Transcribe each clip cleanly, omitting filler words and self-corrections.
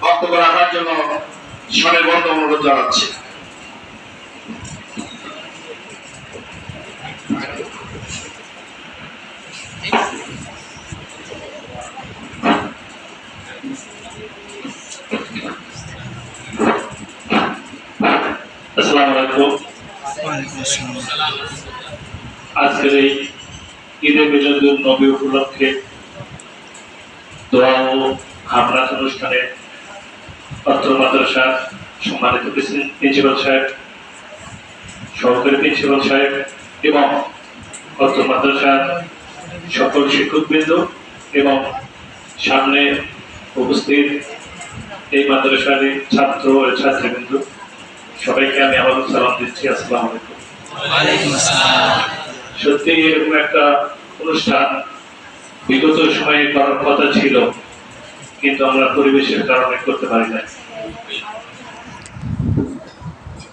বক্তব্য রাখার জন্য সনির্বন্ধ অনুরোধ জানাচ্ছি। আসসালামু আলাইকুম। আজকের এই ঈদে মিলাদুন নবী উপলক্ষে দোয়া ও হামলাত অনুষ্ঠানে অত্র মাদ্রাসার সম্মানিত প্রিন্সিপাল সাহেব, সহকারী প্রিন্সিপাল সাহেব এবং অত্র মাদ্রাসার সকল শিক্ষকবৃন্দ এবং সামনে উপস্থিত এই মাদ্রাসার ছাত্র ও ছাত্রীবৃন্দ, সবাইকে আমি আবারও সালাম দিচ্ছি। আসসালামু আলাইকুম। সত্যি এরকম একটা অনুষ্ঠান বিগত সময়ে করার কথা ছিল, কিন্তু আমরা পরিবেশের কারণে করতে পারি না।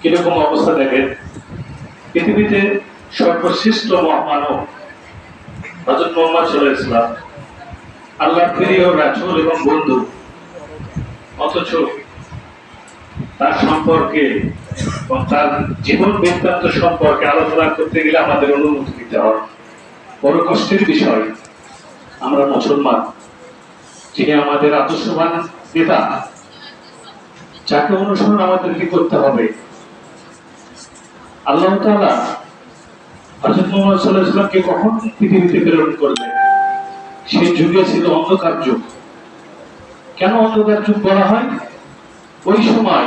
কিরকম অবস্থা দেখেন, পৃথিবীতে সর্বশ্রেষ্ঠ মহামানব হযরত মুহাম্মদ সাল্লাল্লাহু আলাইহি ওয়াসাল্লাম, আল্লাহর প্রিয় রাসূল এবং বন্ধু, অথচ তার সম্পর্কে এবং তার জীবন বৃত্তান্ত সম্পর্কে আলোচনা করতে গেলে আমাদের অনুমতি দিতে হয়। বড় কষ্টের বিষয়, আমরা মুসলমান, যিনি আমাদের আদর্শবান নেতা, যাকে অনুসরণ আমাদেরকে করতে হবে। আল্লাহ তাআলা হযরত মুহাম্মদ সাল্লাল্লাহু আলাইহি ওয়াসাল্লামকে কখন পৃথিবীতে প্রেরণ করলেন? সেই যুগে ছিল অন্ধকার যুগ। কেন অন্ধকার যুগ বলা হয়? ওই সময়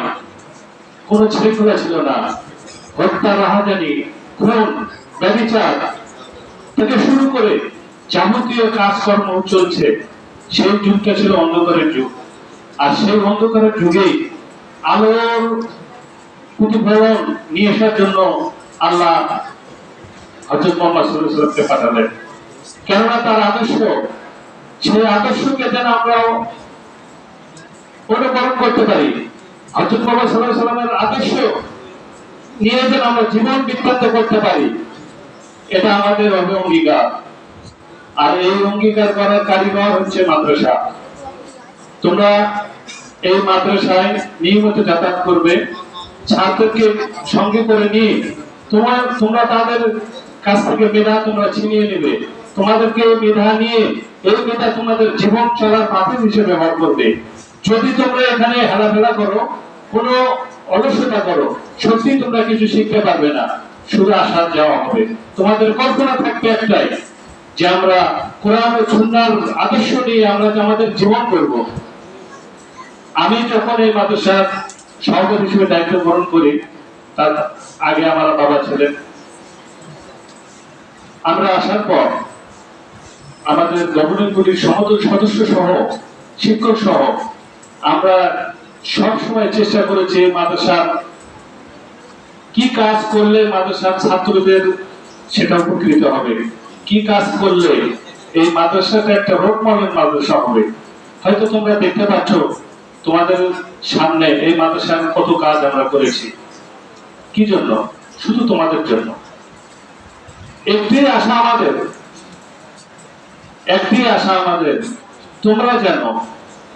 কোন ছেলেখেলা ছিল না, হত্যা, রাহাজানি, খুন, ব্যভিচার থেকে শুরু করে যাবতীয় কাজকর্ম চলছে। সেই যুগটা ছিল অন্ধকারের যুগ। আর সেই অন্ধকারের যুগেই আলোর প্রতিফলন নিয়ে আসার জন্য আল্লাহ হযরত মুহাম্মদ সাল্লাল্লাহু আলাইহি ওয়াসাল্লামকে পাঠালেন। কেননা তার আদর্শ, সেই আদর্শকে যেন আমরা অনুকরণ করতে পারি। হযরত মুহাম্মদ সাল্লাল্লাহু আলাইহি ওয়াসাল্লামের আদর্শ নিয়ে যেন আমরা জীবন বৃত্তান্ত করতে পারি, এটা আমাদের অঙ্গীকার। আর এই অঙ্গীকার করার কারিগর হচ্ছে মাদ্রাসা। তোমরা এই মাদ্রাসায় নিয়মিত যাতায়াত করবে, ছাত্রকে সঙ্গে করে নিয়ে তোমরা তাদের কাছ থেকে মেধা তোমরা ছিনিয়ে নেবে। তোমাদেরকে মেধা নিয়ে এই মেধা তোমাদের জীবন চলার পাথর হিসেবে ব্যবহার করবে। যদি তোমরা এখানে হেলাফেলা করো, কোনো অলসতা করো, সত্যি তোমরা কিছু শিখতে পারবে না, শুধু আসা যাওয়া হবে। তোমাদের কল্পনা থাকবে একটাই, যে আমরা কোরআন ও সুন্নাহর আদর্শ নিয়ে আমরা আমাদের জীবন করব। আমি যখন এই মাদ্রাসার সভাপতি হিসেবে দায়িত্ব গ্রহণ করি, তার আগে আমার বাবা ছিলেন। আমরা আসার পর আমাদের গভর্নিং বডির সমস্ত সদস্য সহ, শিক্ষক সহ, আমরা সব সময় চেষ্টা করেছি মাদ্রাসার কি কাজ করলে মাদ্রাসার ছাত্রদের সেটা উপকৃত হবে, কি কাজ করলে এই মাদ্রাসাটা একটা রোল মডেল মাদ্রাসা হবে। হয়তো তোমরা দেখতে পাচ্ছ তোমাদের সামনে এই মাদ্রাসার কত কাজ আমরা করেছি। কি জন্য? শুধু তোমাদের জন্য। একটি আশা আমাদের, তোমরা যেন,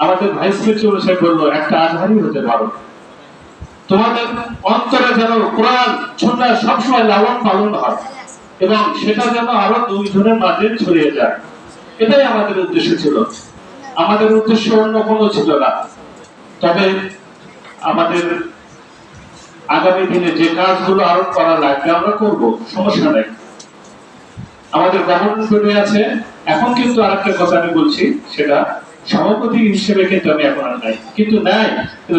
আমাদের ভাইস প্রিন্সিপাল সাহেব বললো, একটা আজহারি হতে পারো। তোমাদের অন্তরে যেন কোরআন সুন্নাহ সবসময় লালন পালন হয় এবং সেটা যেন আরো দুইজনের মাঝে ছড়িয়ে যায়। এটাই আমাদের উদ্দেশ্য ছিল। আমাদের উদ্দেশ্য অন্য কোনো ছিল না। তবে আমাদের আগামী দিনে যে কাজগুলো আরো করা লাগবে আমরা করব, সমস্যা নেই। আমাদের গভর্নমেন্ট বডি আছে। এখন কিন্তু আরেকটা কথা আমি বলছি, সেটা সভাপতি হিসেবে কিন্তু আমি এখন আর নাই, কিন্তু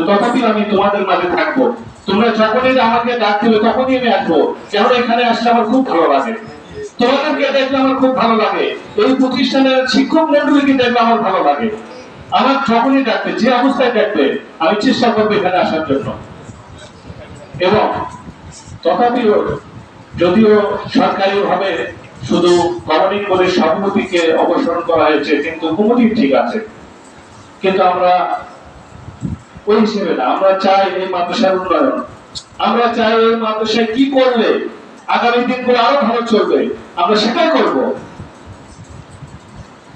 তথাপিও আমি তোমাদের মাঝে থাকবো। তোমরা যখনই আমাকে ডাক দিবে তখনই আমি আসবো। যেমন এখানে আসলে আমার খুব ভালো লাগে, তোমাদেরকে দেখলে আমার খুব ভালো লাগে, এই প্রতিষ্ঠানের শিক্ষক মন্ডলীকে দেখলে আমার ভালো লাগে। আমার যখনই ডাকবে, যে অবস্থায় ডাকবে, আমি চেষ্টা করবো এখানে আসার জন্য। এবং তথাপিও যদিও সরকারি ভাবে শুধু গভর্নিং বডির সভাপতিকে অপসারণ করা হয়েছে, কিন্তু কমিটি ঠিক আছে। কিন্তু আমরা ওই হিসেবে না, আমরা চাই এই মাদ্রাসার উন্নয়ন। আমরা চাই এই মাদ্রাসায় কি করলে আগামী দিনগুলো আরো ভালো চলবে, আমরা সেটাই করব।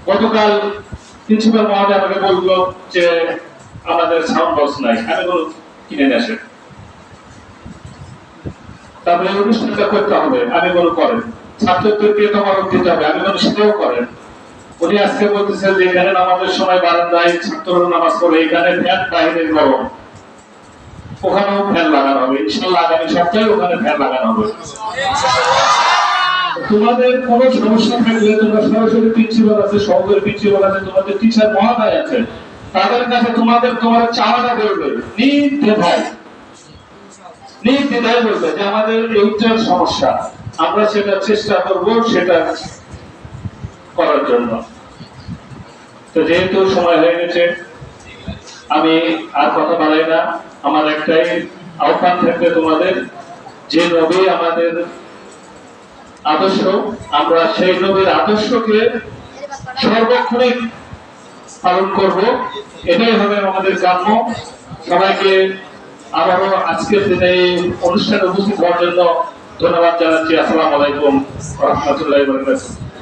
গতকাল প্রিন্সিপাল মহোদয় আমাকে বললো যে আমাদের সাউন্ড বক্স নাই, আমি বললাম কিনে নিয়ে আসেন, তারপরে অনুষ্ঠানটা করতে হবে, আমি বলবো করেন, ছাত্রদেরকে তোমার দিতে হবে, আমি বলবো সেটাও করেন। উনি আজকে বলতেছেন যে এখানে নামাজের সময় বারান্দায় ছাত্ররা নামাজ পড়ে, এখানে ফ্যান বাইরের গরম, ওখানেও ফ্যান লাগানো হবে, ইনশাআল্লাহ আগামী সপ্তাহে ওখানে ফ্যান লাগানো হবে। তোমাদের কোনো সমস্যা থাকলে তোমরা সরাসরি প্রিন্সিপাল আছে, সহকারী প্রিন্সিপাল আছে, তোমাদের টিচার মহোদয় আছে, তাদের কাছে তোমার চাওয়াটা করবে, নির্দ্বিধায় বলবে যে আমাদের এইটার সমস্যা, আমরা সেটা চেষ্টা করব সেটা করার জন্য। তো যেহেতু সময় হয়ে গেছে, আমি আর কথা বাড়াই না। আমার একটাই আহ্বান থাকবে তোমাদের, যে নবী আমাদের আদর্শ, আমরা সেই নবীর আদর্শকে সর্বক্ষণিক পালন করব, এটাই হবে আমাদের কাম্য। সবাইকে আবারও আজকের দিনে এই অনুষ্ঠানে উপস্থিত হওয়ার জন্য ধন্যবাদ জানাচ্ছি। আসসালামু আলাইকুম ওয়া রাহমাতুল্লাহি ওয়া বারাকাতুহু।